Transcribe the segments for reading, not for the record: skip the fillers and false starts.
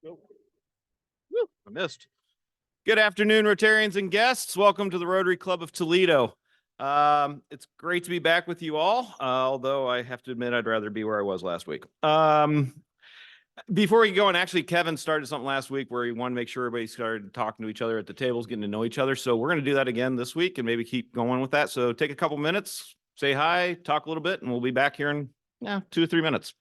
Woo, I missed. Good afternoon, Rotarians and guests. Welcome to the Rotary Club of Toledo. It's great to be back with you all, although I have to admit I'd rather be where I was last week. Before we go, and actually Kevin started something last week where he wanted to make sure everybody started talking to each other at the tables, getting to know each other. So we're going to do that again this week and maybe keep going with that. So take a couple minutes, say hi, talk a little bit, and we'll be back here in 2 or 3 minutes.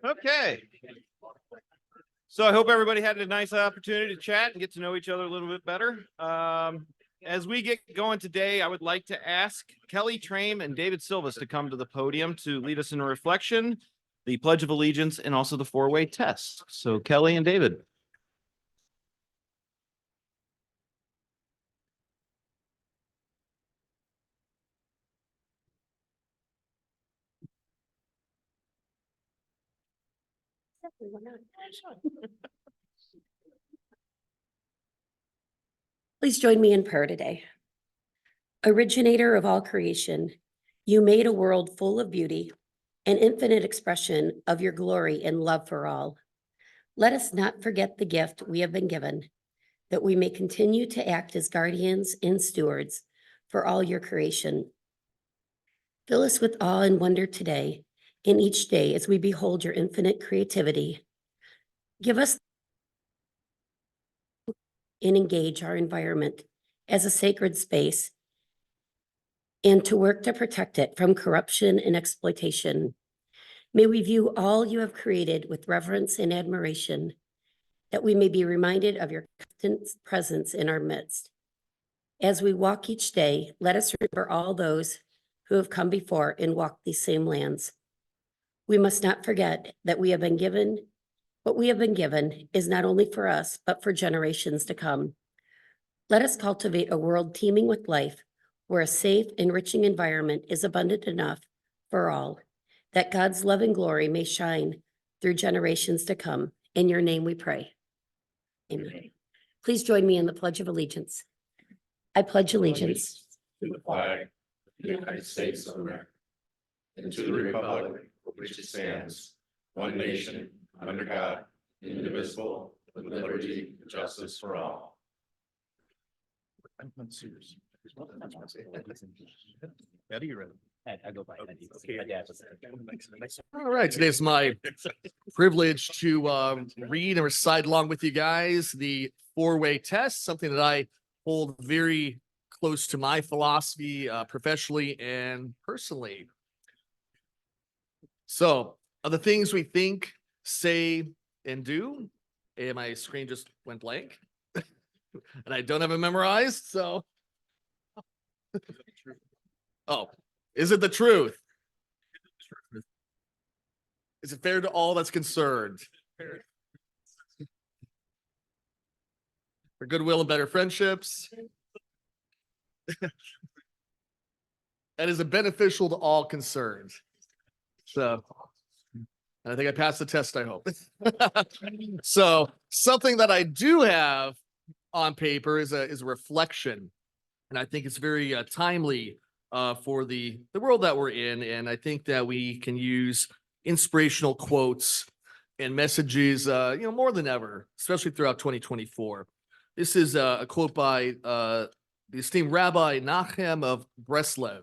Okay. So I hope everybody had a nice opportunity to chat and get to know each other a little bit better. As we get going today, I would like to ask Kelly Trame and David Silvas to come to the podium to lead us in a reflection, the Pledge of Allegiance, and also the four-way test. So Kelly and David. Please join me in prayer today. Originator of all creation, you made a world full of beauty, an infinite expression of your glory and love for all. Let us not forget the gift we have been given, that we may continue to act as guardians and stewards for all your creation. Fill us with awe and wonder today and each day as we behold your infinite creativity. Give us and engage our environment as a sacred space and to work to protect it from corruption and exploitation. May we view all you have created with reverence and admiration, that we may be reminded of your constant presence in our midst. As we walk each day, let us remember all those who have come before and walked these same lands. We must not forget that we have been given, what we have been given is not only for us, but for generations to come. Let us cultivate a world teeming with life, where a safe, enriching environment is abundant enough for all, that God's love and glory may shine through generations to come. In your name we pray. Amen. Please join me in the Pledge of Allegiance. I pledge allegiance To the flag of the United States of America, and to the republic for which it stands, one nation, under God, indivisible, with liberty and justice for all. I'm serious. Eddie, you're ready. I go by Eddie. My dad was there. All right, today's my privilege to read and recite along with you guys the four-way test, something that I hold very close to my philosophy, professionally and personally. So, of the things we think, say, and do, and my screen just went blank, and I don't have it memorized, so. Oh, is it the truth? Is it fair to all that's concerned? For goodwill and better friendships. And is it beneficial to all concerned? So, I think I passed the test, I hope. So, something that I do have on paper is a reflection. And I think it's very timely for the world that we're in. And I think that we can use inspirational quotes and messages, more than ever, especially throughout 2024. This is a quote by the esteemed Rabbi Nachem of Breslev.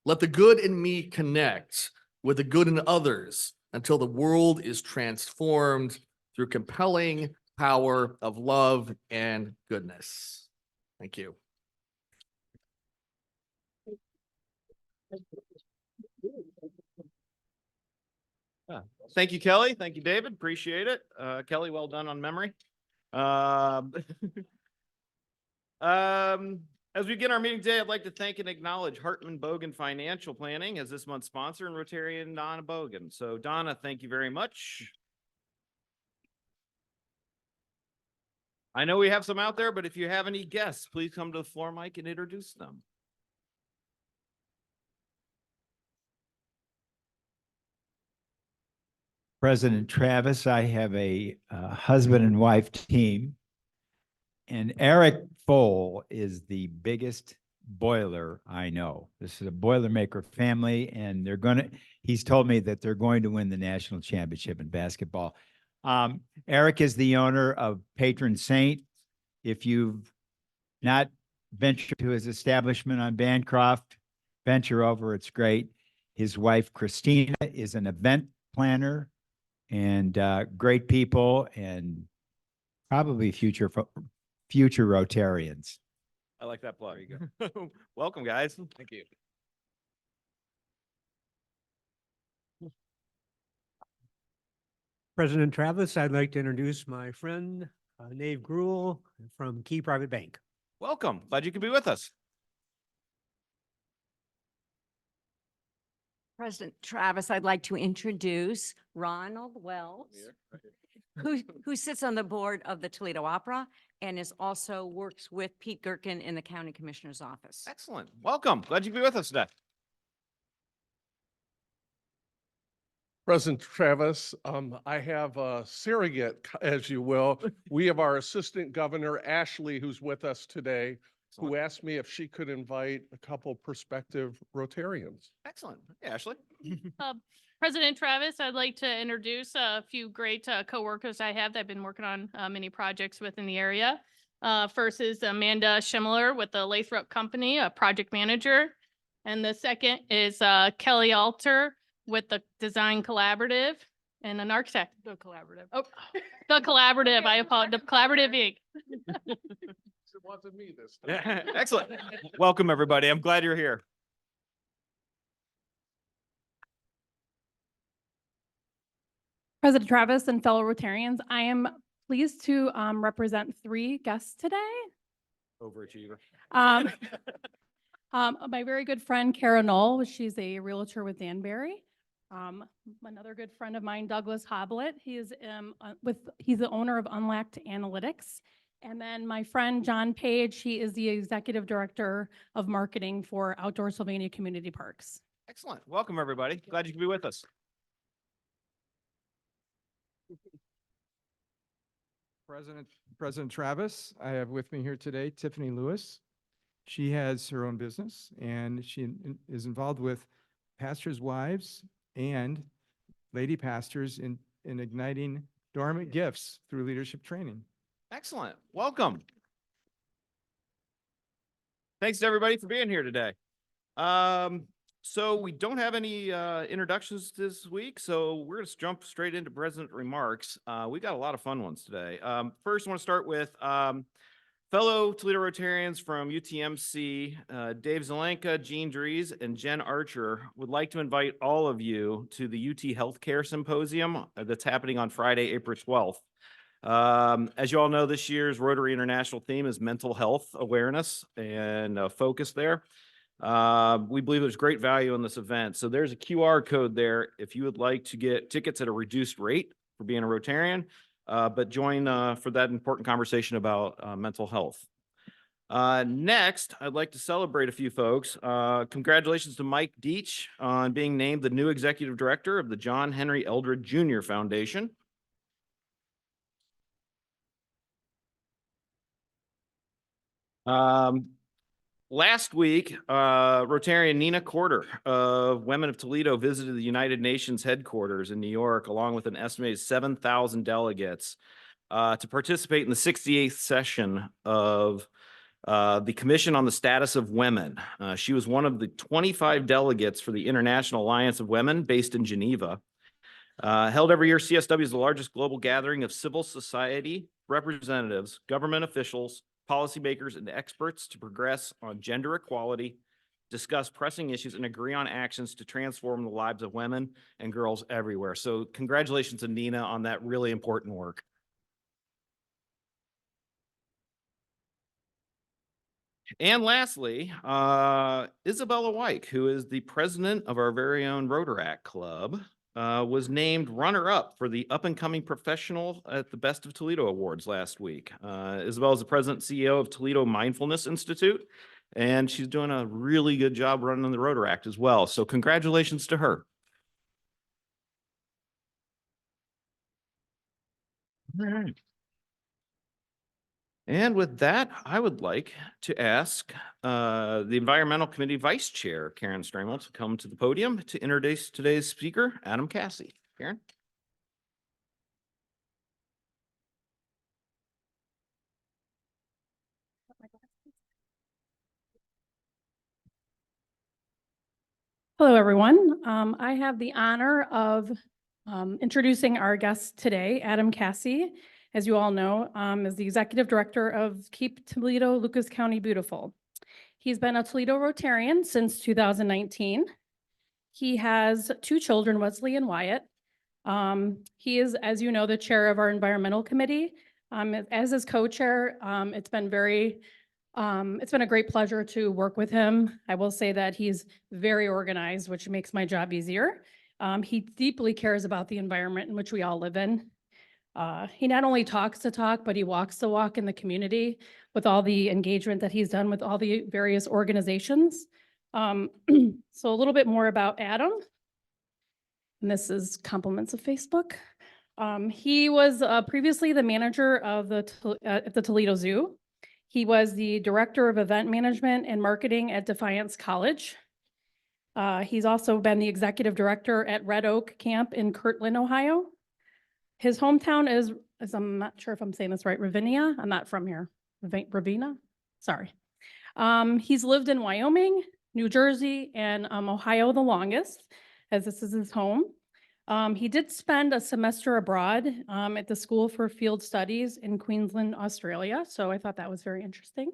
Let the good in me connect with the good in others until the world is transformed through compelling power of love and goodness. Thank you. Thank you, Kelly. Thank you, David. Appreciate it. Kelly, well done on memory. As we begin our meeting today, I'd like to thank and acknowledge Hartman Bogan Financial Planning as this month's sponsor and Rotarian Donna Bogan. So Donna, thank you very much. I know we have some out there, but if you have any guests, please come to the floor mic and introduce them. President Travis, I have a husband and wife team. And Eric Fohl is the biggest boiler I know. This is a Boilermaker family, and he's told me that they're going to win the national championship in basketball. Eric is the owner of Patron Saint. If you've not ventured to his establishment on Bancroft, venture over, it's great. His wife, Christina, is an event planner and great people and probably future Rotarians. I like that plug. There you go. Welcome, guys. Thank you. President Travis, I'd like to introduce my friend, Nave Gruel from Key Private Bank. Welcome. Glad you could be with us. President Travis, I'd like to introduce Ronald Wells, who sits on the board of the Toledo Opera and also works with Pete Gherkin in the County Commissioner's Office. Excellent. Welcome. Glad you could be with us today. President Travis, I have a surrogate, as you will. We have our Assistant Governor, Ashley, who's with us today, who asked me if she could invite a couple prospective Rotarians. Excellent. Hey, Ashley. President Travis, I'd like to introduce a few great coworkers I have that have been working on many projects within the area. First is Amanda Schimmeler with the Lathrop Company, a project manager. And the second is Kelly Alter with the Design Collaborative and an architect. The Collaborative. Oh, the Collaborative. I apologize. The Collaborative Inc. It wasn't me this time. Excellent. Welcome, everybody. I'm glad you're here. President Travis and fellow Rotarians, I am pleased to represent three guests today. Overachiever. My very good friend, Kara Knoll, she's a realtor with Danbury. Another good friend of mine, Douglas Hoblet, he's the owner of Unlacked Analytics. And then my friend John Page, he is the Executive Director of Marketing for Outdoor Sylvania Community Parks. Excellent. Welcome, everybody. Glad you could be with us. President Travis, I have with me here today Tiffany Lewis. She has her own business and she is involved with pastors' wives and lady pastors in igniting dormant gifts through leadership training. Excellent. Welcome. Thanks to everybody for being here today. So we don't have any introductions this week, so we're going to jump straight into president remarks. We got a lot of fun ones today. First, I want to start with fellow Toledo Rotarians from UTMC, Dave Zelenka, Jean Dries, and Jen Archer would like to invite all of you to the UT Healthcare Symposium that's happening on Friday, April 12th. As you all know, this year's Rotary International theme is mental health awareness and focus there. We believe there's great value in this event. So there's a QR code there if you would like to get tickets at a reduced rate for being a Rotarian, but join for that important conversation about mental health. Next, I'd like to celebrate a few folks. Congratulations to Mike Deach on being named the new Executive Director of the John Henry Eldred Jr. Foundation. Last week, Rotarian Nina Corder of Women of Toledo visited the United Nations headquarters in New York, along with an estimated 7,000 delegates to participate in the 68th session of the Commission on the Status of Women. She was one of the 25 delegates for the International Alliance of Women based in Geneva. Held every year, CSW is the largest global gathering of civil society representatives, government officials, policymakers, and experts to progress on gender equality, discuss pressing issues, and agree on actions to transform the lives of women and girls everywhere. So congratulations to Nina on that really important work. And lastly, Isabella Wyke, who is the president of our very own Rotaract Club, was named runner-up for the up-and-coming professional at the Best of Toledo Awards last week. Isabel is the president and CEO of Toledo Mindfulness Institute, and she's doing a really good job running the Rotaract as well. So congratulations to her. All right. And with that, I would like to ask the Environmental Committee Vice Chair, Karen Stramel, to come to the podium to introduce today's speaker, Adam Cassi. Karen? Hello, everyone. I have the honor of introducing our guest today, Adam Cassi. As you all know, is the Executive Director of Keep Toledo Lucas County Beautiful. He's been a Toledo Rotarian since 2019. He has 2 children, Wesley and Wyatt. He is, as you know, the chair of our environmental committee. As his co-chair, it's been a great pleasure to work with him. I will say that he's very organized, which makes my job easier. He deeply cares about the environment in which we all live in. He not only talks the talk, but he walks the walk in the community with all the engagement that he's done with all the various organizations. So a little bit more about Adam. And this is compliments of Facebook. He was previously the manager of at the Toledo Zoo. He was the director of event management and marketing at Defiance College. He's also been the executive director at Red Oak Camp in Kirtland, Ohio. His hometown is I'm not sure if I'm saying this right, Ravinia. I'm not from here. Ravenna? Sorry. He's lived in Wyoming, New Jersey, and Ohio the longest, as this is his home. He did spend a semester abroad at the School for Field Studies in Queensland, Australia. So I thought that was very interesting.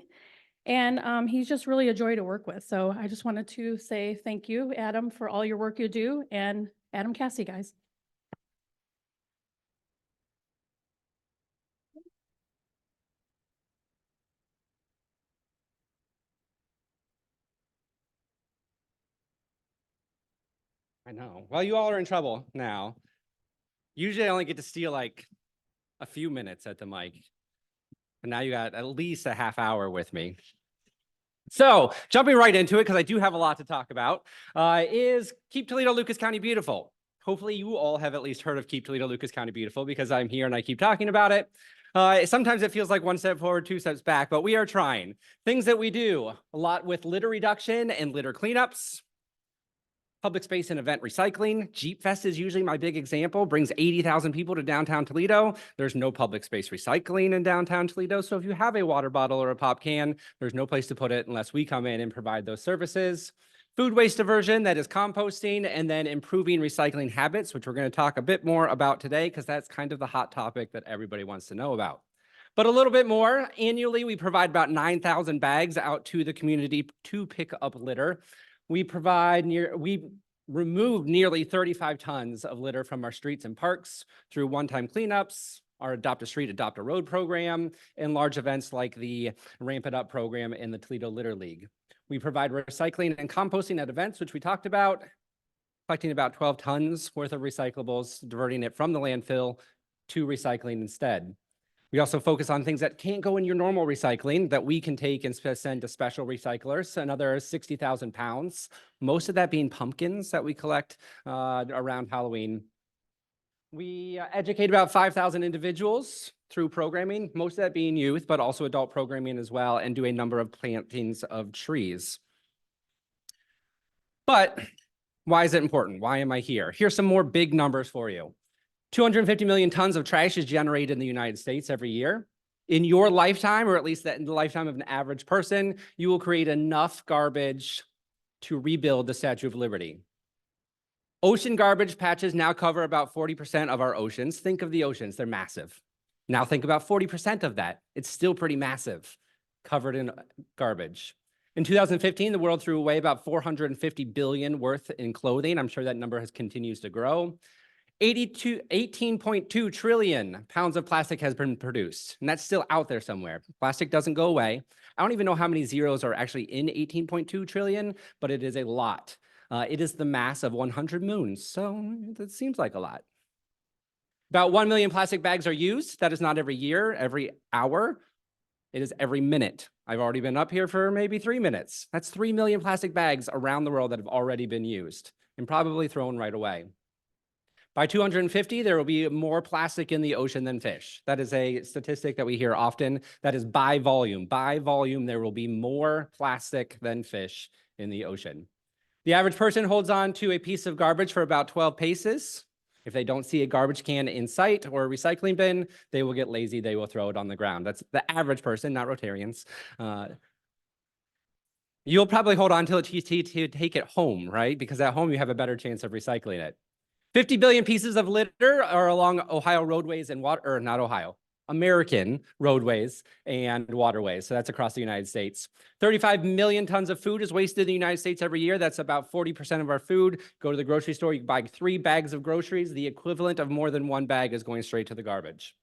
And he's just really a joy to work with. So I just wanted to say thank you, Adam, for all your work you do. And Adam Cassi, guys. I know. Well, you all are in trouble now. Usually I only get to steal like a few minutes at the mic. And now you got at least a half hour with me. So jumping right into it, because I do have a lot to talk about, is Keep Toledo Lucas County Beautiful. Hopefully you all have at least heard of Keep Toledo Lucas County Beautiful, because I'm here and I keep talking about it. Sometimes it feels like one step forward, two steps back, but we are trying. Things that we do, a lot with litter reduction and litter cleanups, public space and event recycling. Jeep Fest is usually my big example, brings 80,000 people to downtown Toledo. There's no public space recycling in downtown Toledo. So if you have a water bottle or a pop can, there's no place to put it unless we come in and provide those services. Food waste diversion, that is composting, and then improving recycling habits, which we're going to talk a bit more about today, because that's kind of the hot topic that everybody wants to know about. But a little bit more, annually, we provide about 9,000 bags out to the community to pick up litter. We removed nearly 35 tons of litter from our streets and parks through one-time cleanups, our Adopt a Street, Adopt a Road program, and large events like the Ramp It Up program and the Toledo Litter League. We provide recycling and composting at events, which we talked about, collecting about 12 tons worth of recyclables, diverting it from the landfill to recycling instead. We also focus on things that can't go in your normal recycling that we can take and send to special recyclers, another 60,000 pounds, most of that being pumpkins that we collect around Halloween. We educate about 5,000 individuals through programming, most of that being youth, but also adult programming as well, and do a number of plantings of trees. But why is it important? Why am I here? Here's some more big numbers for you. 250 million tons of trash is generated in the United States every year. In your lifetime, or at least in the lifetime of an average person, you will create enough garbage to rebuild the Statue of Liberty. Ocean garbage patches now cover about 40% of our oceans. Think of the oceans, they're massive. Now think about 40% of that. It's still pretty massive, covered in garbage. In 2015, the world threw away about 450 billion worth in clothing. I'm sure that number continues to grow. 18.2 trillion pounds of plastic has been produced, and that's still out there somewhere. Plastic doesn't go away. I don't even know how many zeros are actually in 18.2 trillion, but it is a lot. It is the mass of 100 moons, so that seems like a lot. About 1 million plastic bags are used. That is not every year, every hour. It is every minute. I've already been up here for maybe 3 minutes. That's 3 million plastic bags around the world that have already been used and probably thrown right away. By 250, there will be more plastic in the ocean than fish. That is a statistic that we hear often. That is by volume. By volume, there will be more plastic than fish in the ocean. The average person holds on to a piece of garbage for about 12 paces. If they don't see a garbage can in sight or a recycling bin, they will get lazy. They will throw it on the ground. That's the average person, not Rotarians. You'll probably hold on to it to take it home, right? Because at home, you have a better chance of recycling it. 50 billion pieces of litter are along Ohio roadways and American roadways and waterways. So that's across the United States. 35 million tons of food is wasted in the United States every year. That's about 40% of our food. Go to the grocery store, you buy 3 bags of groceries. The equivalent of more than 1 bag is going straight to the garbage.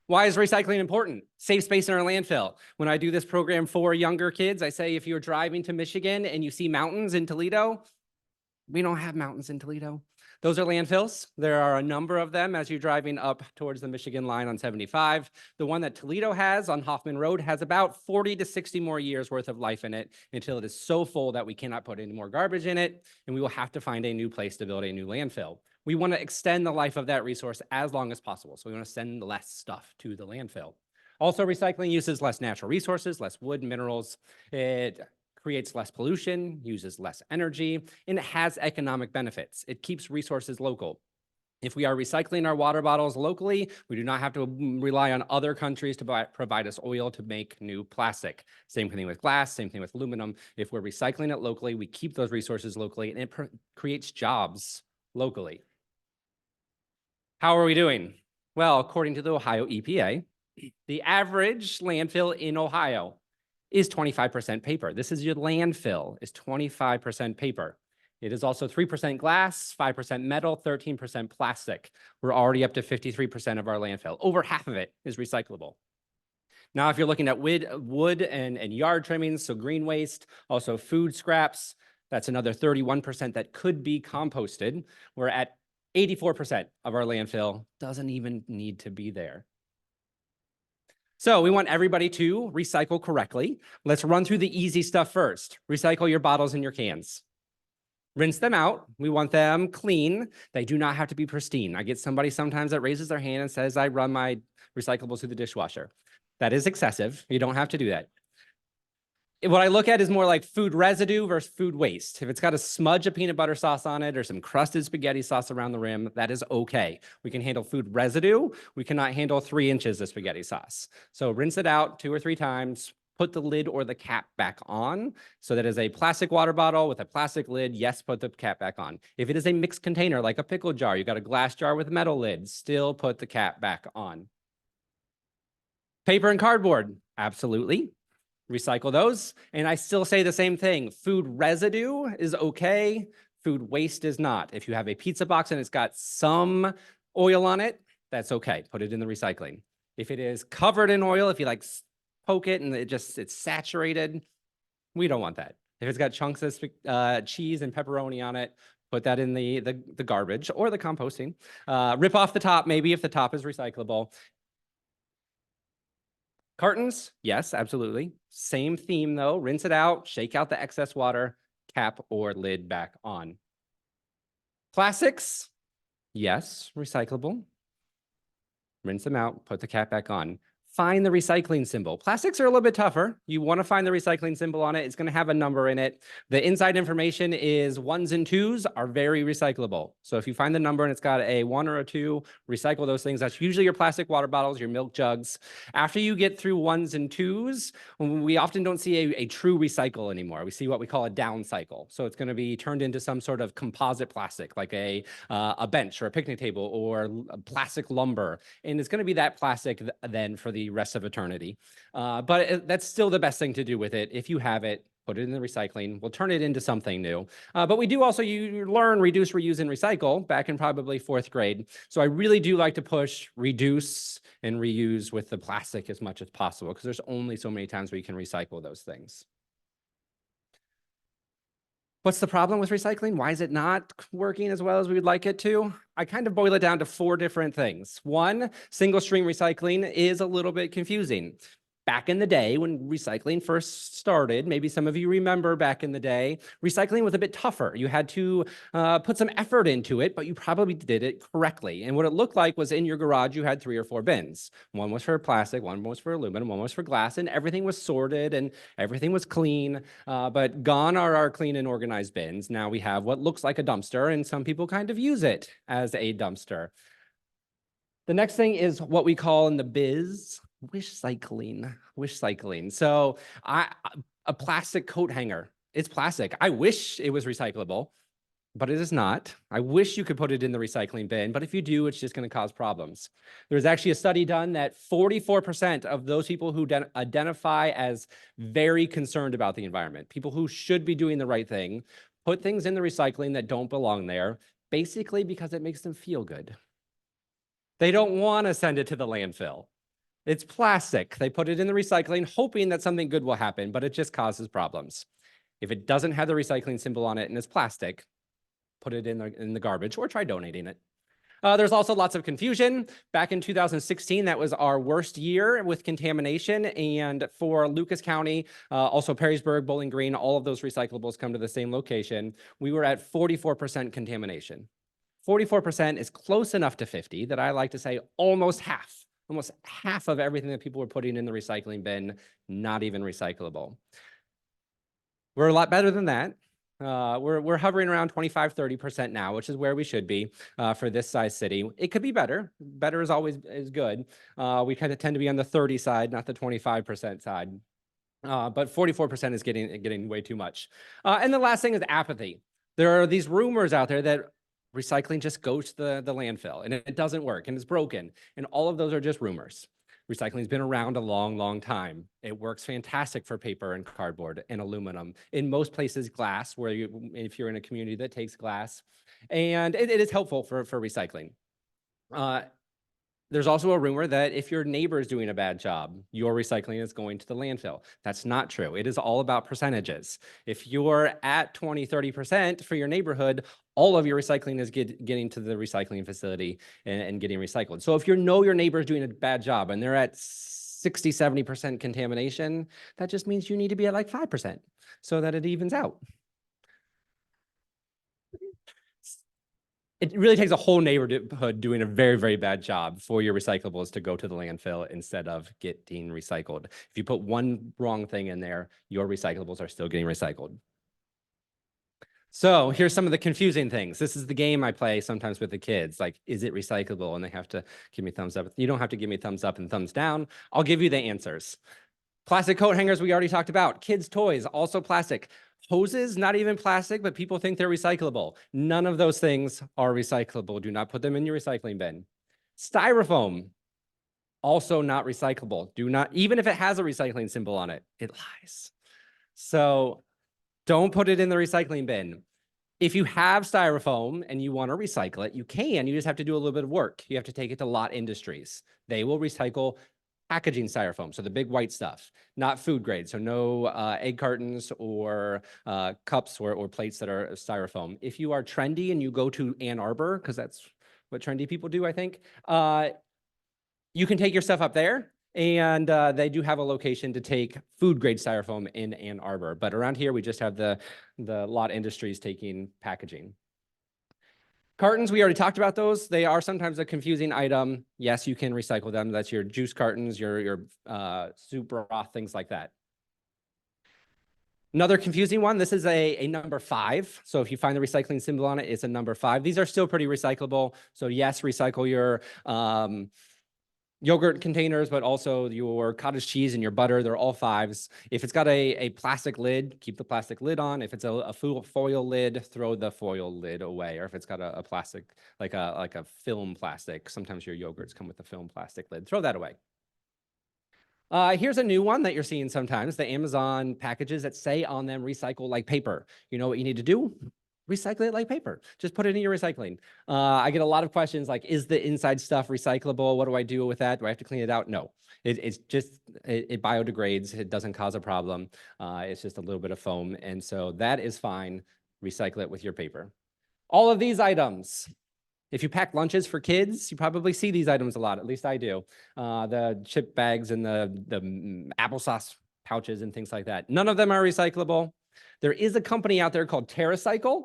Why is recycling important? Save space in our landfill. When I do this program for younger kids, I say if you're driving to Michigan and you see mountains in Toledo, we don't have mountains in Toledo. Those are landfills. There are a number of them as you're driving up towards the Michigan line on 75. The one that Toledo has on Hoffman Road has about 40 to 60 more years worth of life in it until it is so full that we cannot put any more garbage in it, and we will have to find a new place to build a new landfill. We want to extend the life of that resource as long as possible, so we want to send less stuff to the landfill. Also, recycling uses less natural resources, less wood, minerals. It creates less pollution, uses less energy, and it has economic benefits. It keeps resources local. If we are recycling our water bottles locally, we do not have to rely on other countries to provide us oil to make new plastic. Same thing with glass, same thing with aluminum. If we're recycling it locally, we keep those resources locally, and it creates jobs locally. How are we doing? Well, according to the Ohio EPA, the average landfill in Ohio is 25% paper. This is your landfill, is 25% paper. It is also 3% glass, 5% metal, 13% plastic. We're already up to 53% of our landfill. Over half of it is recyclable. Now, if you're looking at wood and yard trimmings, so green waste, also food scraps, that's another 31% that could be composted. We're at 84% of our landfill doesn't even need to be there. So we want everybody to recycle correctly. Let's run through the easy stuff first. Recycle your bottles and your cans. Rinse them out. We want them clean. They do not have to be pristine. I get somebody sometimes that raises their hand and says, I run my recyclables through the dishwasher. That is excessive. You don't have to do that. What I look at is more like food residue versus food waste. If it's got a smudge of peanut butter sauce on it or some crusted spaghetti sauce around the rim, that is okay. We can handle food residue. We cannot handle 3 inches of spaghetti sauce. So rinse it out 2 or 3 times, put the lid or the cap back on. So that is a plastic water bottle with a plastic lid. Yes, put the cap back on. If it is a mixed container, like a pickle jar, you got a glass jar with a metal lid, still put the cap back on. Paper and cardboard, absolutely. Recycle those. And I still say the same thing. Food residue is okay. Food waste is not. If you have a pizza box and it's got some oil on it, that's okay. Put it in the recycling. If it is covered in oil, if you like poke it and it's saturated, we don't want that. If it's got chunks of cheese and pepperoni on it, put that in the garbage or the composting. Rip off the top maybe if the top is recyclable. Cartons, yes, absolutely. Same theme though, rinse it out, shake out the excess water, cap or lid back on. Plastics, yes, recyclable. Rinse them out, put the cap back on. Find the recycling symbol. Plastics are a little bit tougher. You want to find the recycling symbol on it. It's going to have a number in it. The inside information is 1s and 2s are very recyclable. So if you find the number and it's got a 1 or a 2, recycle those things. That's usually your plastic water bottles, your milk jugs. After you get through 1s and 2s, we often don't see a true recycle anymore. We see what we call a down cycle. So it's going to be turned into some sort of composite plastic, like a bench or a picnic table or plastic lumber. And it's going to be that plastic then for the rest of eternity. But that's still the best thing to do with it. If you have it, put it in the recycling. We'll turn it into something new. But we do also learn reduce, reuse, and recycle back in probably 4th grade. So I really do like to push reduce and reuse with the plastic as much as possible because there's only so many times we can recycle those things. What's the problem with recycling? Why is it not working as well as we would like it to? I kind of boil it down to 4 different things. 1, single stream recycling is a little bit confusing. Back in the day when recycling first started, maybe some of you remember back in the day, recycling was a bit tougher. You had to put some effort into it, but you probably did it correctly. And what it looked like was in your garage, you had 3 or 4 bins. One was for plastic, one was for aluminum, one was for glass, and everything was sorted and everything was clean. But gone are our clean and organized bins. Now we have what looks like a dumpster, and some people kind of use it as a dumpster. The next thing is what we call in the biz wish cycling. So a plastic coat hanger, it's plastic. I wish it was recyclable, but it is not. I wish you could put it in the recycling bin, but if you do, it's just going to cause problems. There's actually a study done that 44% of those people who identify as very concerned about the environment, people who should be doing the right thing, put things in the recycling that don't belong there, basically because it makes them feel good. They don't want to send it to the landfill. It's plastic. They put it in the recycling, hoping that something good will happen, but it just causes problems. If it doesn't have the recycling symbol on it and it's plastic, put it in the garbage or try donating it. There's also lots of confusion. Back in 2016, that was our worst year with contamination. And for Lucas County, also Perrysburg, Bowling Green, all of those recyclables come to the same location. We were at 44% contamination. 44% is close enough to 50 that I like to say almost half of everything that people were putting in the recycling bin, not even recyclable. We're a lot better than that. We're hovering around 25-30% now, which is where we should be for this size city. It could be better. Better is always good. We kind of tend to be on the 30 side, not the 25% side. But 44% is getting way too much. And the last thing is apathy. There are these rumors out there that recycling just goes to the landfill and it doesn't work and it's broken. And all of those are just rumors. Recycling's been around a long, long time. It works fantastic for paper and cardboard and aluminum. In most places, glass, if you're in a community that takes glass. And it is helpful for recycling. There's also a rumor that if your neighbor is doing a bad job, your recycling is going to the landfill. That's not true. It is all about percentages. If you're at 20-30% for your neighborhood, all of your recycling is getting to the recycling facility and getting recycled. So if you know your neighbor is doing a bad job and they're at 60, 70% contamination, that just means you need to be at like 5% so that it evens out. It really takes a whole neighborhood doing a very, very bad job for your recyclables to go to the landfill instead of getting recycled. If you put one wrong thing in there, your recyclables are still getting recycled. So here's some of the confusing things. This is the game I play sometimes with the kids. Like, is it recyclable? And they have to give me thumbs up. You don't have to give me thumbs up and thumbs down. I'll give you the answers. Plastic coat hangers, we already talked about. Kids' toys, also plastic. Hoses, not even plastic, but people think they're recyclable. None of those things are recyclable. Do not put them in your recycling bin. Styrofoam, also not recyclable. Do not, even if it has a recycling symbol on it, it lies. So don't put it in the recycling bin. If you have styrofoam and you want to recycle it, you can. You just have to do a little bit of work. You have to take it to Lot Industries. They will recycle packaging styrofoam, so the big white stuff, not food grade. So no egg cartons or cups or plates that are styrofoam. If you are trendy and you go to Ann Arbor, because that's what trendy people do, I think, you can take your stuff up there. And they do have a location to take food grade styrofoam in Ann Arbor. But around here, we just have the Lot Industries taking packaging. Cartons, we already talked about those. They are sometimes a confusing item. Yes, you can recycle them. That's your juice cartons, your soup broth, things like that. Another confusing one, this is a number 5. So if you find the recycling symbol on it, it's a number 5. These are still pretty recyclable. So yes, recycle your yogurt containers, but also your cottage cheese and your butter, they're all 5s. If it's got a plastic lid, keep the plastic lid on. If it's a foil lid, throw the foil lid away. Or if it's got a plastic, like a film plastic, sometimes your yogurts come with a film plastic lid, throw that away. Here's a new one that you're seeing sometimes, the Amazon packages that say on them, recycle like paper. You know what you need to do? Recycle it like paper. Just put it in your recycling. I get a lot of questions like, is the inside stuff recyclable? What do I do with that? Do I have to clean it out? No, it's just, it biodegrades. It doesn't cause a problem. It's just a little bit of foam. And so that is fine. Recycle it with your paper. All of these items, if you pack lunches for kids, you probably see these items a lot. At least I do. The chip bags and the applesauce pouches and things like that. None of them are recyclable. There is a company out there called TerraCycle.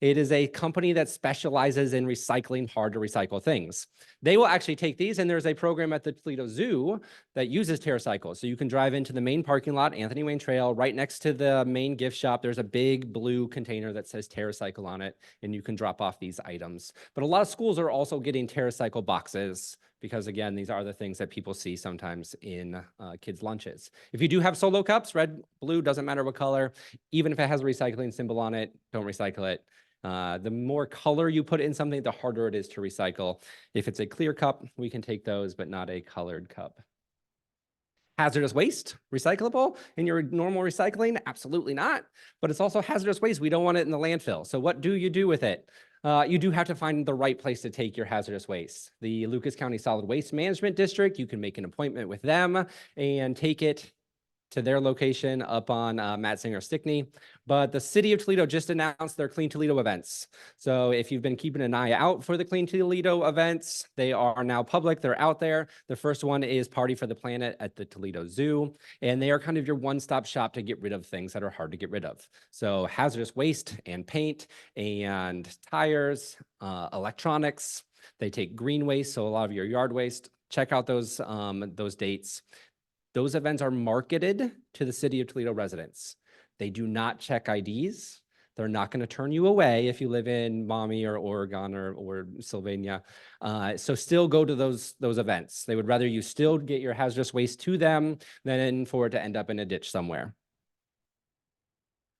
It is a company that specializes in recycling hard to recycle things. They will actually take these, and there's a program at the Toledo Zoo that uses TerraCycle. So you can drive into the main parking lot, Anthony Wayne Trail, right next to the main gift shop. There's a big blue container that says TerraCycle on it, and you can drop off these items. But a lot of schools are also getting TerraCycle boxes because, again, these are the things that people see sometimes in kids' lunches. If you do have solo cups, red, blue, doesn't matter what color, even if it has a recycling symbol on it, don't recycle it. The more color you put in something, the harder it is to recycle. If it's a clear cup, we can take those, but not a colored cup. Hazardous waste, recyclable in your normal recycling? Absolutely not. But it's also hazardous waste. We don't want it in the landfill. So what do you do with it? You do have to find the right place to take your hazardous waste. The Lucas County Solid Waste Management District, you can make an appointment with them and take it to their location up on Matt Singer Stickney. But the city of Toledo just announced their Clean Toledo events. So if you've been keeping an eye out for the Clean Toledo events, they are now public. They're out there. The first one is Party for the Planet at the Toledo Zoo. And they are kind of your one-stop shop to get rid of things that are hard to get rid of. So hazardous waste and paint and tires, electronics. They take green waste, so a lot of your yard waste. Check out those dates. Those events are marketed to the city of Toledo residents. They do not check IDs. They're not going to turn you away if you live in Maumee or Oregon or Sylvania. So still go to those events. They would rather you still get your hazardous waste to them than for it to end up in a ditch somewhere.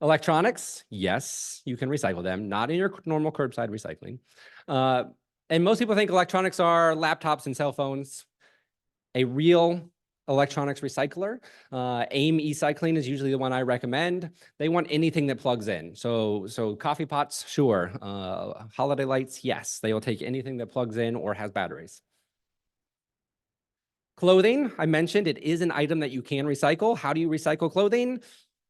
Electronics, yes, you can recycle them, not in your normal curbside recycling. And most people think electronics are laptops and cell phones. A real electronics recycler. AIM e-cycling is usually the one I recommend. They want anything that plugs in. So coffee pots, sure. Holiday lights, yes. They will take anything that plugs in or has batteries. Clothing, I mentioned, it is an item that you can recycle. How do you recycle clothing?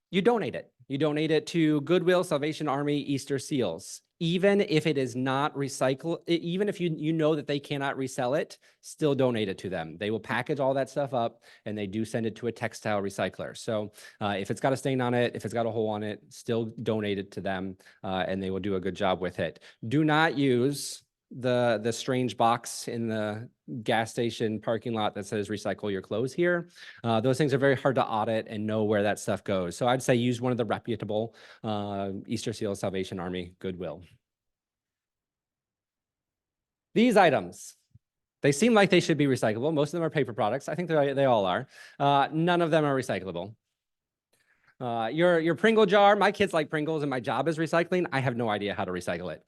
You donate it. You donate it to Goodwill, Salvation Army, Easter Seals. Even if it is not even if you know that they cannot resell it, still donate it to them. They will package all that stuff up and they do send it to a textile recycler. So if it's got a stain on it, if it's got a hole on it, still donate it to them and they will do a good job with it. Do not use the strange box in the gas station parking lot that says recycle your clothes here. Those things are very hard to audit and know where that stuff goes. So I'd say use one of the reputable Easter Seal, Salvation Army, Goodwill. These items, they seem like they should be recyclable. Most of them are paper products. I think they all are. None of them are recyclable. Your Pringle jar, my kids like Pringles and my job is recycling. I have no idea how to recycle it.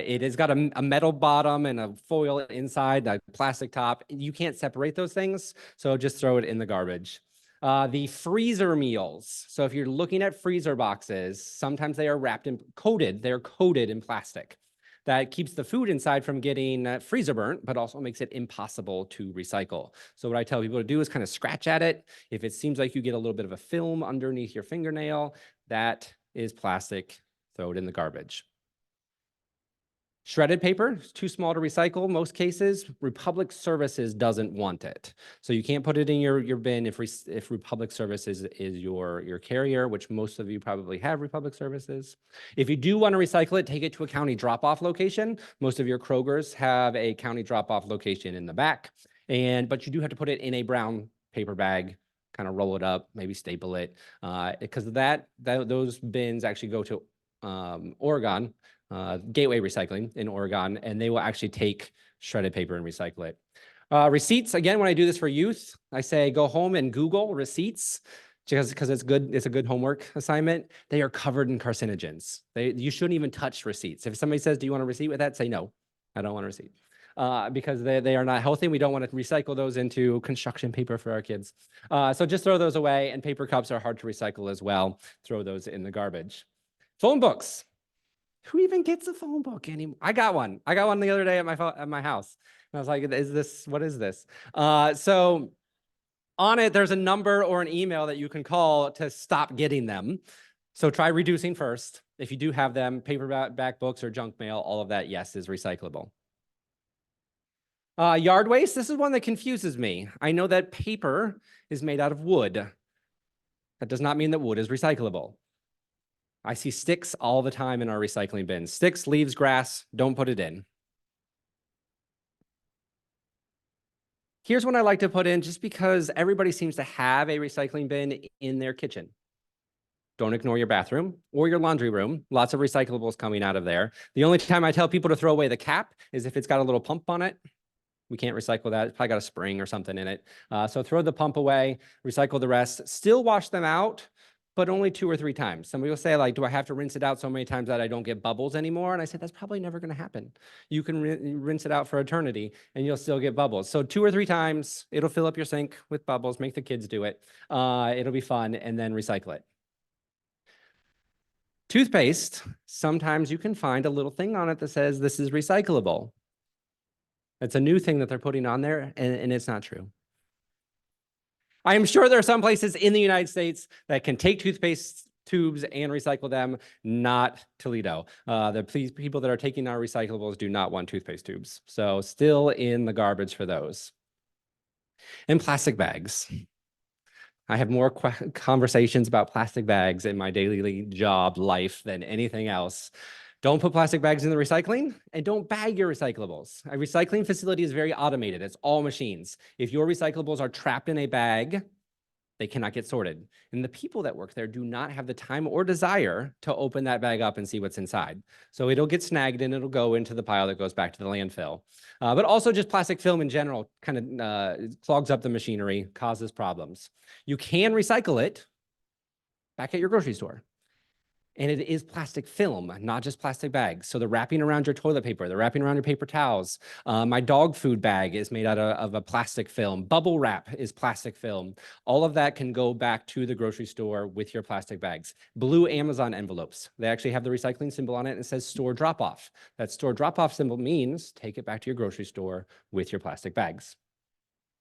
It has got a metal bottom and a foil inside, a plastic top. You can't separate those things, so just throw it in the garbage. The freezer meals. So if you're looking at freezer boxes, sometimes they are they're coated in plastic. That keeps the food inside from getting freezer burnt, but also makes it impossible to recycle. So what I tell people to do is kind of scratch at it. If it seems like you get a little bit of a film underneath your fingernail, that is plastic, throw it in the garbage. Shredded paper is too small to recycle most cases. Republic Services doesn't want it. So you can't put it in your bin if Republic Services is your carrier, which most of you probably have Republic Services. If you do want to recycle it, take it to a county drop-off location. Most of your Krogers have a county drop-off location in the back. But you do have to put it in a brown paper bag, kind of roll it up, maybe staple it, because those bins actually go to Oregon, Gateway Recycling in Oregon, and they will actually take shredded paper and recycle it. Receipts, again, when I do this for youth, I say go home and Google receipts just because it's good. It's a good homework assignment. They are covered in carcinogens. You shouldn't even touch receipts. If somebody says, do you want a receipt with that? Say, no, I don't want a receipt. Because they are not healthy. We don't want to recycle those into construction paper for our kids. So just throw those away, and paper cups are hard to recycle as well. Throw those in the garbage. Phone books. Who even gets a phone book anymore? I got one the other day at my house. And I was like, what is this? So on it, there's a number or an email that you can call to stop getting them. So try reducing first. If you do have them, paperback books or junk mail, all of that, yes, is recyclable. Yard waste, this is one that confuses me. I know that paper is made out of wood. That does not mean that wood is recyclable. I see sticks all the time in our recycling bins. Sticks, leaves, grass, don't put it in. Here's one I like to put in just because everybody seems to have a recycling bin in their kitchen. Don't ignore your bathroom or your laundry room. Lots of recyclables coming out of there. The only time I tell people to throw away the cap is if it's got a little pump on it. We can't recycle that. It's probably got a spring or something in it. So throw the pump away, recycle the rest. Still wash them out, but only 2 or 3 times. Somebody will say, like, do I have to rinse it out so many times that I don't get bubbles anymore? And I said, that's probably never going to happen. You can rinse it out for eternity and you'll still get bubbles. So 2 or 3 times, it'll fill up your sink with bubbles, make the kids do it. It'll be fun, and then recycle it. Toothpaste, sometimes you can find a little thing on it that says this is recyclable. It's a new thing that they're putting on there, and it's not true. I am sure there are some places in the United States that can take toothpaste tubes and recycle them, not Toledo. The people that are taking our recyclables do not want toothpaste tubes. So still in the garbage for those. And plastic bags. I have more conversations about plastic bags in my daily job life than anything else. Don't put plastic bags in the recycling, and don't bag your recyclables. A recycling facility is very automated. It's all machines. If your recyclables are trapped in a bag, they cannot get sorted. And the people that work there do not have the time or desire to open that bag up and see what's inside. So it'll get snagged and it'll go into the pile that goes back to the landfill. But also just plastic film in general kind of clogs up the machinery, causes problems. You can recycle it back at your grocery store. And it is plastic film, not just plastic bags. So the wrapping around your toilet paper, the wrapping around your paper towels. My dog food bag is made out of a plastic film. Bubble wrap is plastic film. All of that can go back to the grocery store with your plastic bags. Blue Amazon envelopes. They actually have the recycling symbol on it and it says store drop off. That store drop off symbol means take it back to your grocery store with your plastic bags.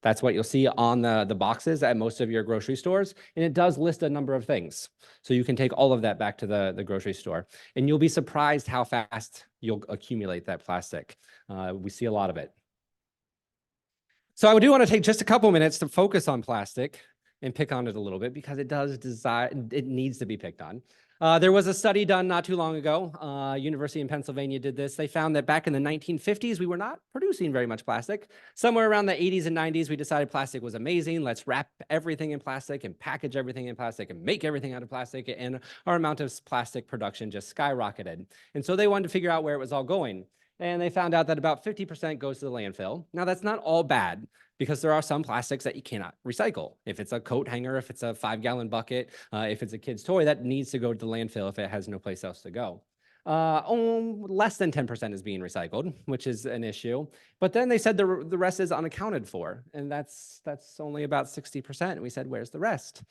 That's what you'll see on the boxes at most of your grocery stores. And it does list a number of things. So you can take all of that back to the grocery store and you'll be surprised how fast you'll accumulate that plastic. We see a lot of it. So I do want to take just a couple minutes to focus on plastic and pick on it a little bit because it needs to be picked on. There was a study done not too long ago. University in Pennsylvania did this. They found that back in the 1950s, we were not producing very much plastic. Somewhere around the 80s and 90s, we decided plastic was amazing. Let's wrap everything in plastic and package everything in plastic and make everything out of plastic. And our amount of plastic production just skyrocketed. And so they wanted to figure out where it was all going. And they found out that about 50% goes to the landfill. Now, that's not all bad because there are some plastics that you cannot recycle. If it's a coat hanger, if it's a 5-gallon bucket, if it's a kid's toy, that needs to go to the landfill if it has no place else to go. Less than 10% is being recycled, which is an issue. But then they said the rest is unaccounted for, and that's only about 60%. And we said, where's the rest?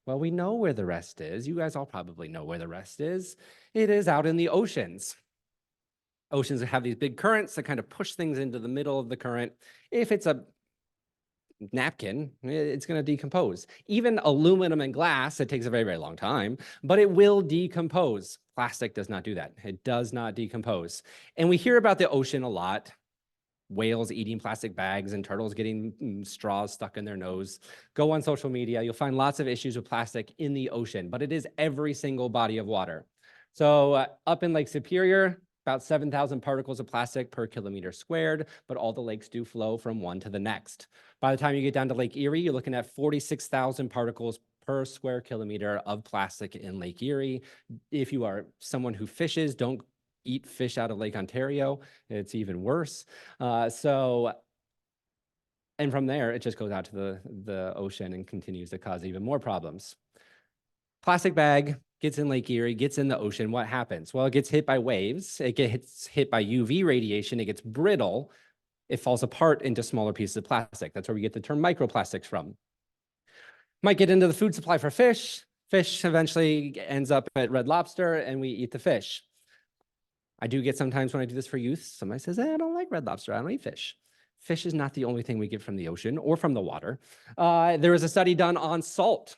Well, we know where the rest is. You guys all probably know where the rest is. It is out in the oceans. Oceans have these big currents that kind of push things into the middle of the current. If it's a napkin, it's going to decompose. Even aluminum and glass, it takes a very, very long time, but it will decompose. Plastic does not do that. It does not decompose. And we hear about the ocean a lot. Whales eating plastic bags and turtles getting straws stuck in their nose. Go on social media. You'll find lots of issues with plastic in the ocean, but it is every single body of water. So up in Lake Superior, about 7,000 particles of plastic per kilometer squared, but all the lakes do flow from one to the next. By the time you get down to Lake Erie, you're looking at 46,000 particles per square kilometer of plastic in Lake Erie. If you are someone who fishes, don't eat fish out of Lake Ontario. It's even worse. And from there, it just goes out to the ocean and continues to cause even more problems. Plastic bag gets in Lake Erie, gets in the ocean. What happens? Well, it gets hit by waves. It gets hit by UV radiation. It gets brittle. It falls apart into smaller pieces of plastic. That's where we get the term microplastics from. Might get into the food supply for fish. Fish eventually ends up at Red Lobster and we eat the fish. I do get sometimes when I do this for youth, somebody says, I don't like Red Lobster. I don't eat fish. Fish is not the only thing we get from the ocean or from the water. There was a study done on salt.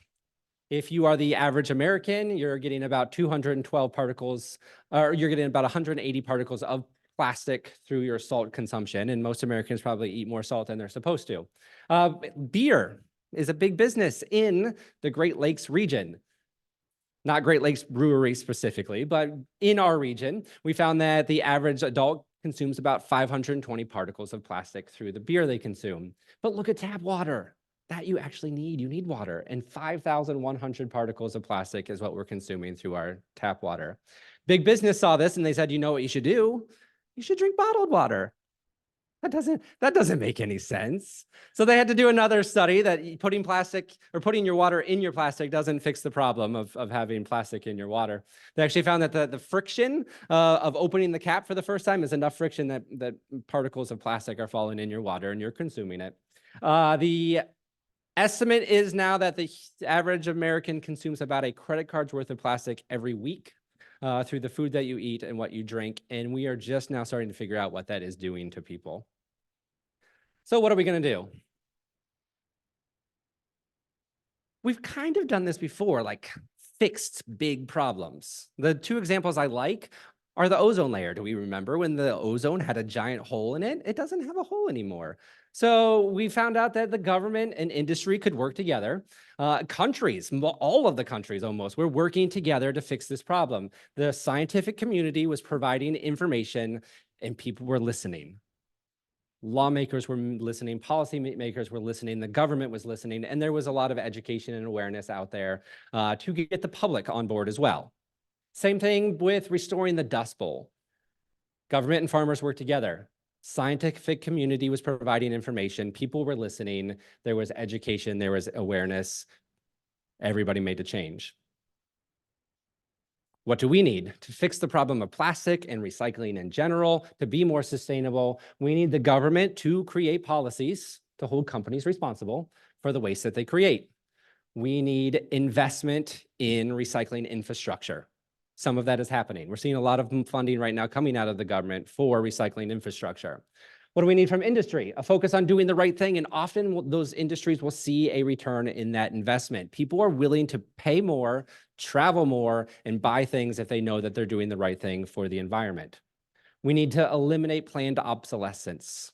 If you are the average American, you're getting about 212 particles, or you're getting about 180 particles of plastic through your salt consumption. And most Americans probably eat more salt than they're supposed to. Beer is a big business in the Great Lakes region. Not Great Lakes Brewery specifically, but in our region, we found that the average adult consumes about 520 particles of plastic through the beer they consume. But look at tap water. That you actually need. You need water. And 5,100 particles of plastic is what we're consuming through our tap water. Big business saw this and they said, you know what you should do? You should drink bottled water. That doesn't make any sense. So they had to do another study that putting plastic or putting your water in your plastic doesn't fix the problem of having plastic in your water. They actually found that the friction of opening the cap for the first time is enough friction that particles of plastic are falling in your water and you're consuming it. The estimate is now that the average American consumes about a credit card's worth of plastic every week through the food that you eat and what you drink. And we are just now starting to figure out what that is doing to people. So what are we going to do? We've kind of done this before, like fixed big problems. The two examples I like are the ozone layer. Do we remember when the ozone had a giant hole in it? It doesn't have a hole anymore. So we found out that the government and industry could work together. Countries, all of the countries almost, were working together to fix this problem. The scientific community was providing information and people were listening. Lawmakers were listening, policy makers were listening, the government was listening, and there was a lot of education and awareness out there to get the public on board as well. Same thing with restoring the Dust Bowl. Government and farmers worked together. Scientific community was providing information. People were listening. There was education. There was awareness. Everybody made a change. What do we need to fix the problem of plastic and recycling in general, to be more sustainable? We need the government to create policies to hold companies responsible for the waste that they create. We need investment in recycling infrastructure. Some of that is happening. We're seeing a lot of funding right now coming out of the government for recycling infrastructure. What do we need from industry? A focus on doing the right thing. And often those industries will see a return in that investment. People are willing to pay more, travel more, and buy things if they know that they're doing the right thing for the environment. We need to eliminate planned obsolescence.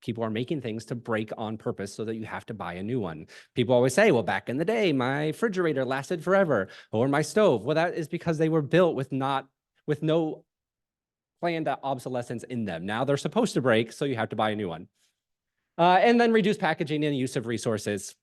People are making things to break on purpose so that you have to buy a new one. People always say, well, back in the day, my refrigerator lasted forever, or my stove. Well, that is because they were built with no planned obsolescence in them. Now they're supposed to break, so you have to buy a new one. And then reduce packaging and use of resources.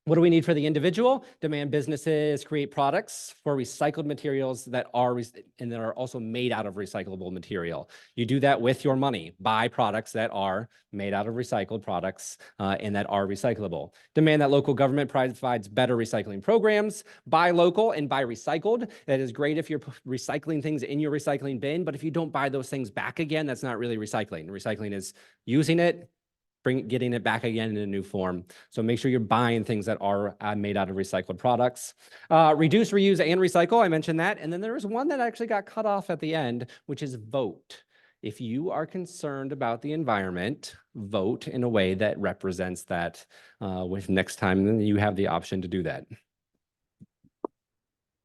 What do we need for the individual? Demand businesses create products for recycled materials that are also made out of recyclable material. You do that with your money. Buy products that are made out of recycled products and that are recyclable. Demand that local government provides better recycling programs. Buy local and buy recycled. That is great if you're recycling things in your recycling bin, but if you don't buy those things back again, that's not really recycling. Recycling is using it, getting it back again in a new form. So make sure you're buying things that are made out of recycled products. Reduce, reuse, and recycle. I mentioned that. And then there was one that actually got cut off at the end, which is vote. If you are concerned about the environment, vote in a way that represents that. With next time, then you have the option to do that.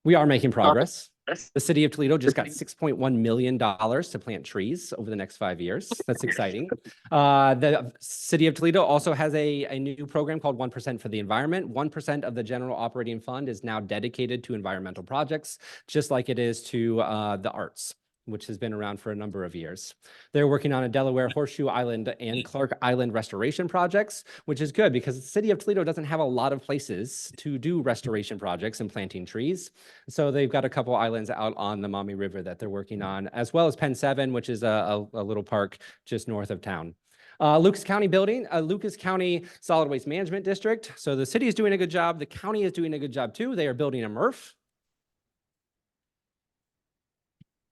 We are making progress. The city of Toledo just got $6.1 million to plant trees over the next 5 years. That's exciting. The city of Toledo also has a new program called 1% for the environment. 1% of the general operating fund is now dedicated to environmental projects, just like it is to the arts, which has been around for a number of years. They're working on a Delaware Horseshoe Island and Clark Island restoration projects, which is good because the city of Toledo doesn't have a lot of places to do restoration projects and planting trees. So they've got a couple islands out on the Maumee River that they're working on, as well as Penn 7, which is a little park just north of town. Lucas County building, Lucas County Solid Waste Management District. So the city is doing a good job. The county is doing a good job too. They are building a MRF.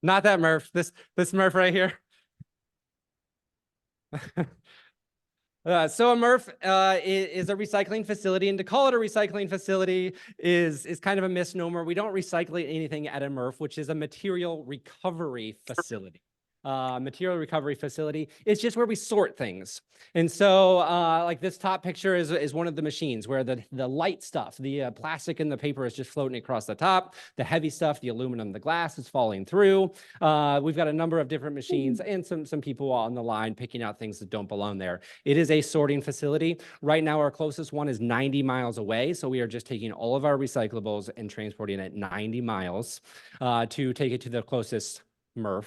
Not that MRF, this MRF right here. So a MRF is a recycling facility, and to call it a recycling facility is kind of a misnomer. We don't recycle anything at a MRF, which is a material recovery facility. Material recovery facility. It's just where we sort things. And so like this top picture is one of the machines where the light stuff, the plastic and the paper is just floating across the top. The heavy stuff, the aluminum, the glass is falling through. We've got a number of different machines and some people on the line picking out things that don't belong there. It is a sorting facility. Right now, our closest one is 90 miles away. So we are just taking all of our recyclables and transporting it 90 miles to take it to the closest MRF.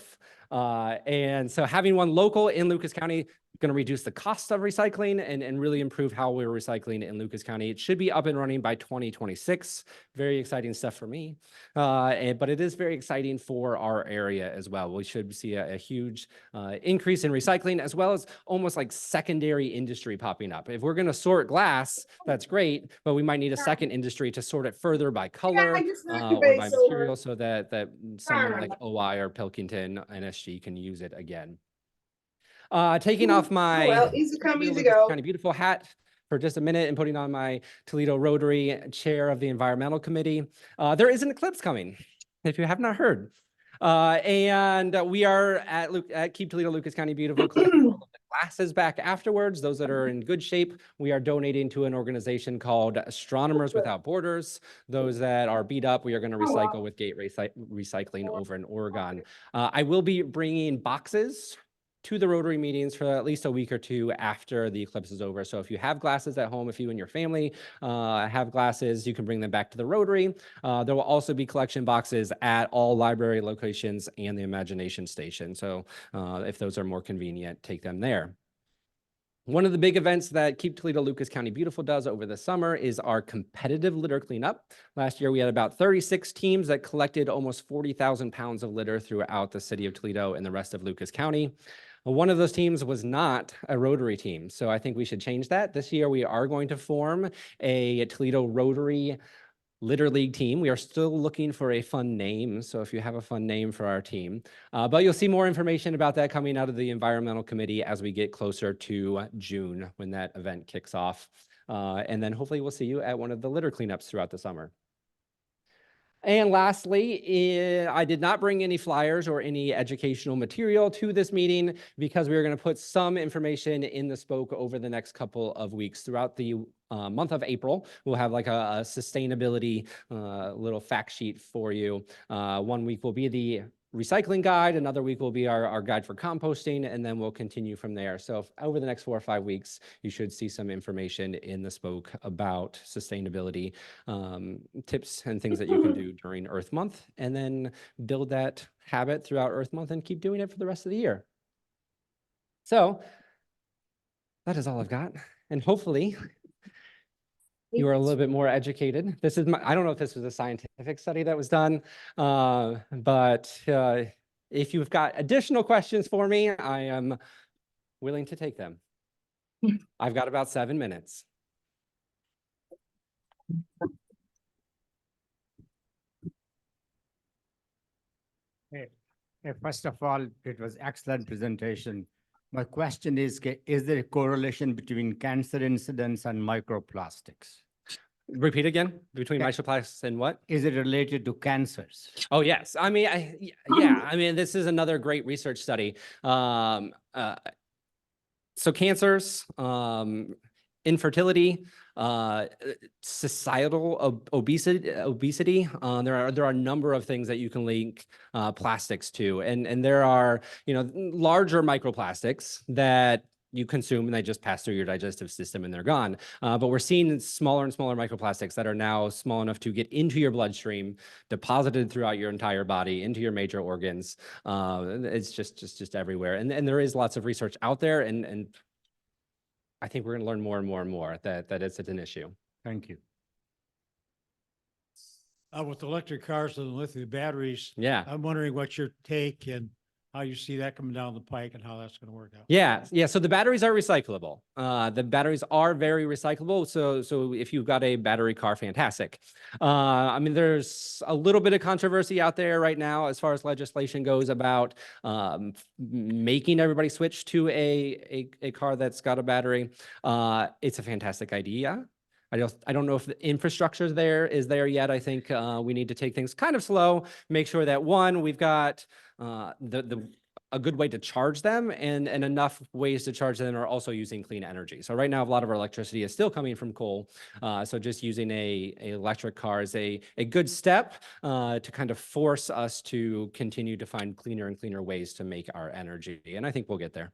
And so having one local in Lucas County going to reduce the cost of recycling and really improve how we're recycling in Lucas County. It should be up and running by 2026. Very exciting stuff for me. But it is very exciting for our area as well. We should see a huge increase in recycling, as well as almost like secondary industry popping up. If we're going to sort glass, that's great, but we might need a second industry to sort it further by color or by material so that someone like OI or Pilkington NSG can use it again. Taking off my Lucas County Beautiful hat for just a minute and putting on my Toledo Rotary chair of the Environmental Committee. There is an eclipse coming, if you have not heard. And we are at Keep Toledo Lucas County Beautiful collecting all of the glasses back afterwards. Those that are in good shape, we are donating to an organization called Astronomers Without Borders. Those that are beat up, we are going to recycle with Gate Recycling over in Oregon. I will be bringing boxes to the Rotary meetings for at least a week or two after the eclipse is over. So if you have glasses at home, if you and your family have glasses, you can bring them back to the Rotary. There will also be collection boxes at all library locations and the Imagination Station. So if those are more convenient, take them there. One of the big events that Keep Toledo Lucas County Beautiful does over the summer is our competitive litter cleanup. Last year, we had about 36 teams that collected almost 40,000 pounds of litter throughout the city of Toledo and the rest of Lucas County. One of those teams was not a Rotary team, so I think we should change that. This year, we are going to form a Toledo Rotary Litter League team. We are still looking for a fun name, so if you have a fun name for our team. But you'll see more information about that coming out of the Environmental Committee as we get closer to June when that event kicks off. And then hopefully we'll see you at one of the litter cleanups throughout the summer. And lastly, I did not bring any flyers or any educational material to this meeting because we are going to put some information in the spoke over the next couple of weeks. Throughout the month of April, we'll have like a sustainability little fact sheet for you. 1 week will be the recycling guide, another week will be our guide for composting, and then we'll continue from there. So over the next 4 or 5 weeks, you should see some information in the spoke about sustainability tips and things that you can do during Earth Month, and then build that habit throughout Earth Month and keep doing it for the rest of the year. So that is all I've got. And hopefully you are a little bit more educated. This is I don't know if this was a scientific study that was done, but if you've got additional questions for me, I am willing to take them. I've got about 7 minutes. First of all, it was excellent presentation. My question is there a correlation between cancer incidence and microplastics? Repeat again, between Yeah. microplastics and what? Is it related to cancers? Oh, yes. I mean, yeah, I mean, this is another great research study. So cancers, infertility, societal obesity. There are a number of things that you can link plastics to, and there are, larger microplastics that you consume and they just pass through your digestive system and they're gone. But we're seeing smaller and smaller microplastics that are now small enough to get into your bloodstream, deposited throughout your entire body, into your major organs. It's just everywhere. And there is lots of research out there, and I think we're going to learn more and more and more that it's an issue. Thank you. With electric cars and lithium batteries, Yeah. I'm wondering what your take and how you see that coming down the pike and how that's going to work out. Yeah. So the batteries are recyclable. The batteries are very recyclable. So if you've got a battery car, fantastic. I mean, there's a little bit of controversy out there right now as far as legislation goes about making everybody switch to a car that's got a battery. It's a fantastic idea. I don't know if the infrastructure is there yet. I think we need to take things kind of slow, make sure that we've got a good way to charge them and enough ways to charge them are also using clean energy. So right now, a lot of our electricity is still coming from coal. So just using a electric car is a good step to kind of force us to continue to find cleaner and cleaner ways to make our energy. And I think we'll get there.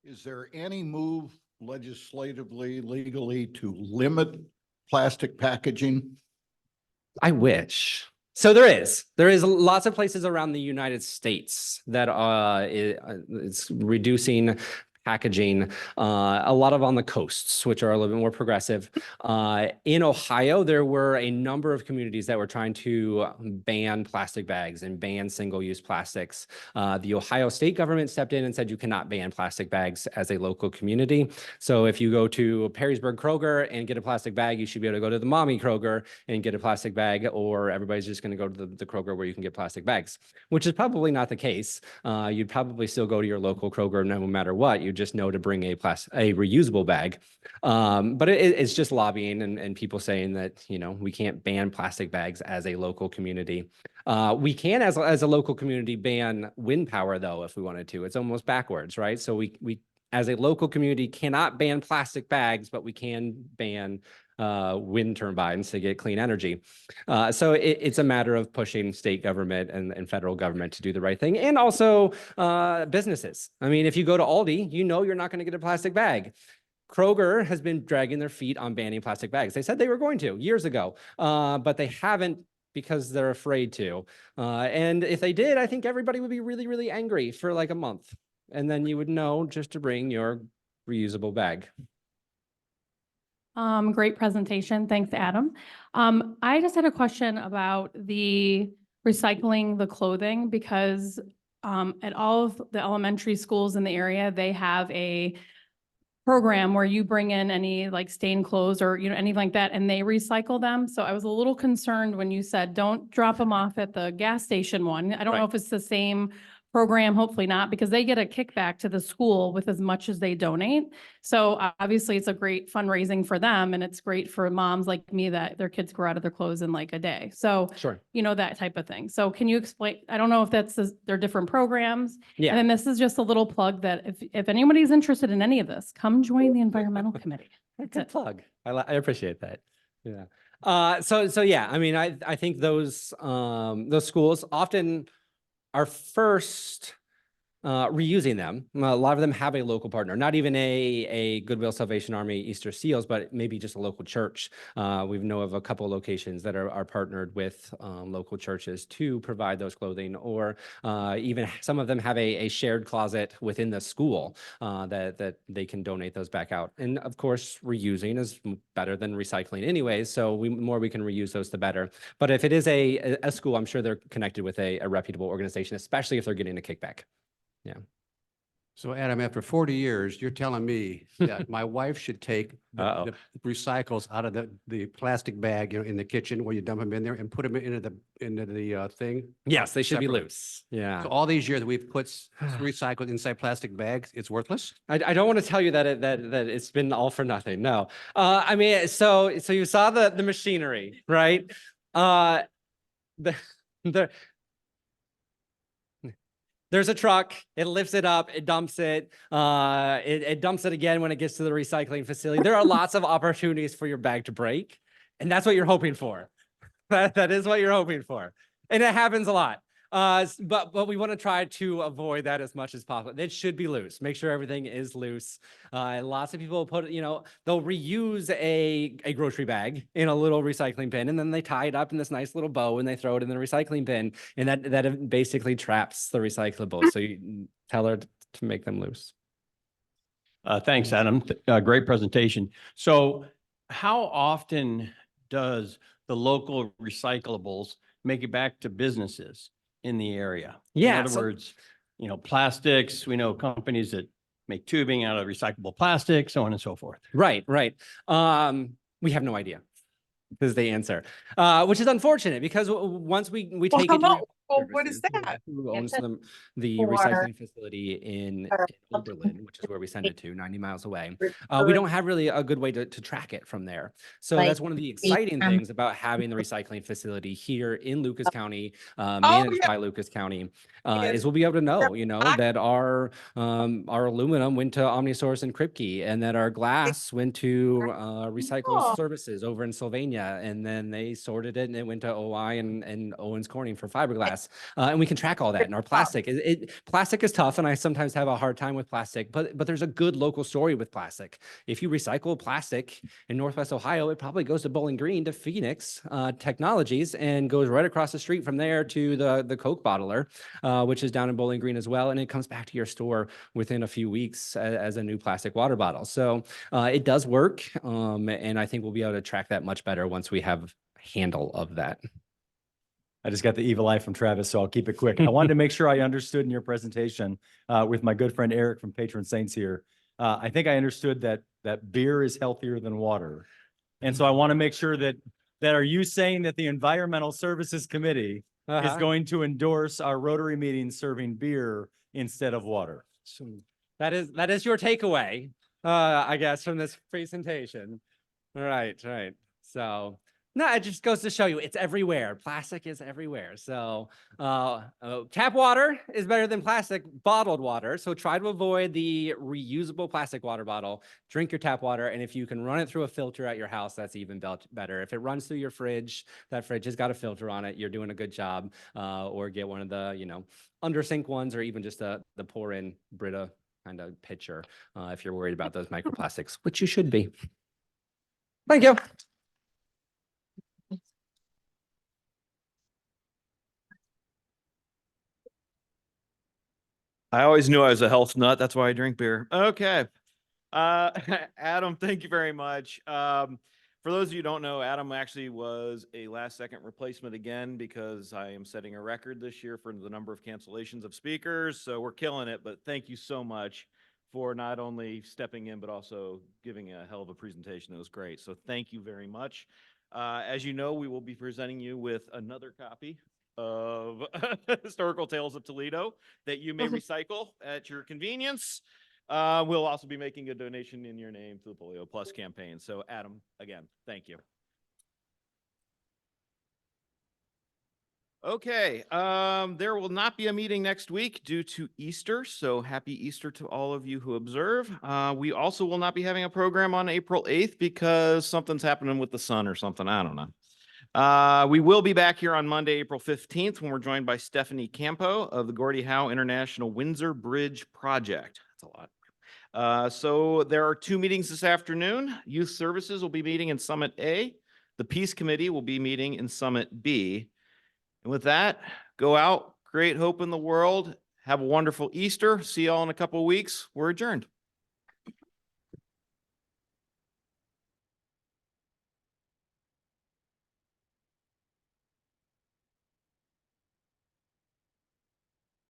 Is there any move legislatively, legally to limit plastic packaging? I wish. So there is lots of places around the United States that it's reducing packaging, a lot of on the coasts, which are a little bit more progressive. In Ohio, there were a number of communities that were trying to ban plastic bags and ban single-use plastics. The Ohio state government stepped in and said you cannot ban plastic bags as a local community. So if you go to Perrysburg Kroger and get a plastic bag, you should be able to go to the Mommy Kroger and get a plastic bag, or everybody's just going to go to the Kroger where you can get plastic bags, which is probably not the case. You'd probably still go to your local Kroger no matter what. You just know to bring a reusable bag. But it's just lobbying and people saying that, we can't ban plastic bags as a local community. We can, as a local community, ban wind power, though, if we wanted to. It's almost backwards, right? So we as a local community cannot ban plastic bags, but we can ban wind turbines to get clean energy. So it's a matter of pushing state government and federal government to do the right thing. And also businesses. I mean, if you go to Aldi, you're not going to get a plastic bag. Kroger has been dragging their feet on banning plastic bags. They said they were going to years ago, but they haven't because they're afraid to. And if they did, I think everybody would be really, really angry for like a month. And then you would know just to bring your reusable bag. Great presentation. Thanks, Adam. I just had a question about the recycling the clothing because at all of the elementary schools in the area, they have a program where you bring in any like stained clothes or, anything like that, and they recycle them. So I was a little concerned when you said, don't drop them off at the gas station one. I don't know if it's the same program, hopefully not, because they get a kickback to the school with as much as they donate. So obviously it's a great fundraising for them, and it's great for moms like me that their kids grow out of their clothes in like a day. So, Sure. that type of thing. So can you explain, I don't know if they're different programs. Yeah. And then this is just a little plug that if anybody's interested in any of this, come join the environmental committee. That's Good it. plug. I appreciate that. Yeah. So yeah, I mean, I think those schools often are first reusing them. A lot of them have a local partner, not even a Goodwill Salvation Army Easter Seals, but maybe just a local church. We know of a couple of locations that are partnered with local churches to provide those clothing, or even some of them have a shared closet within the school that they can donate those back out. And of course, reusing is better than recycling anyways. So more we can reuse those, the better. But if it is a school, I'm sure they're connected with a reputable organization, especially if they're getting a kickback. Yeah. So Adam, after 40 years, you're telling me that my wife should take the recycles out of the plastic bag, in the kitchen where you dump them in there and put them into the thing? Yes, they should be separately. loose. Yeah. So all these years we've put recycled inside plastic bags, it's worthless? I don't want to tell you that that it's been all for nothing. No. I mean, so you saw the machinery, right? The There's a truck, it lifts it up, it dumps it, it dumps it again when it gets to the recycling facility. There are lots of opportunities for your bag to break, and that's what you're hoping for. That is what you're hoping for. And it happens a lot. But we want to try to avoid that as much as possible. It should be loose. Make sure everything is loose. Lots of people put, they'll reuse a grocery bag in a little recycling bin, and then they tie it up in this nice little bow and they throw it in the recycling bin. And that basically traps the recyclables. So you tell her to make them loose. Thanks, Adam. Great presentation. So how often does the local recyclables make it back to businesses in the area? Yeah, In other words, plastics, we know companies that make tubing out of recyclable plastic, so on and so forth. Right. We have no idea. This is the answer, which is unfortunate because once we take it to what is that? who owns the recycling facility in Oberlin, which is where we send it to, 90 miles away. We don't have really a good way to track it from there. So that's one of the exciting things about having the recycling facility here in Lucas County, managed by Lucas County, is we'll be able to know, that our aluminum went to Omnisource and Kripke, and that our glass went to Recycle Services over in Sylvania, and then they sorted it and it went to OI and Owens Corning for fiberglass. And we can track all that. And our plastic, plastic is tough, and I sometimes have a hard time with plastic, but there's a good local story with plastic. If you recycle plastic in Northwest Ohio, it probably goes to Bowling Green to Phoenix Technologies and goes right across the street from there to the Coke bottler, which is down in Bowling Green as well. And it comes back to your store within a few weeks as a new plastic water bottle. So it does work. And I think we'll be able to track that much better once we have handle of that. I just got the evil eye from Travis, so I'll keep it quick. I wanted to make sure I understood in your presentation with my good friend Eric from Patron Saints here. I think I understood that beer is healthier than water. And so I want to make sure that are you saying that the Environmental Services Committee is going to endorse our Rotary meetings serving beer instead of water? So that is your takeaway, I guess, from this presentation. Right. So no, it just goes to show you it's everywhere. Plastic is everywhere. So tap water is better than plastic bottled water. So try to avoid the reusable plastic water bottle. Drink your tap water. And if you can run it through a filter at your house, that's even better. If it runs through your fridge, that fridge has got a filter on it, you're doing a good job. Or get one of the, under sink ones, or even just the pour in Brita kind of pitcher if you're worried about those microplastics, which you should be. Thank you. I always knew I was a health nut. That's why I drink beer. Okay. Adam, thank you very much. For those of you who don't know, Adam actually was a last-second replacement again because I am setting a record this year for the number of cancellations of speakers. So we're killing it, but thank you so much for not only stepping in, but also giving a hell of a presentation. It was great. So thank you very much. As you know, we will be presenting you with another copy of Historical Tales of Toledo that you may recycle at your convenience. We'll also be making a donation in your name to the Polio Plus campaign. So Adam, again, thank you. Okay, there will not be a meeting next week due to Easter, so happy Easter to all of you who observe. We also will not be having a program on April 8th because something's happening with the sun or something, I don't know. We will be back here on Monday, April 15th, when we're joined by Stephanie Campo of the Gordie Howe International Windsor Bridge Project. That's a lot. So there are 2 meetings this afternoon. Youth Services will be meeting in Summit A. The Peace Committee will be meeting in Summit B. And with that, go out, create hope in the world. Have a wonderful Easter. See y'all in a couple of weeks. We're adjourned.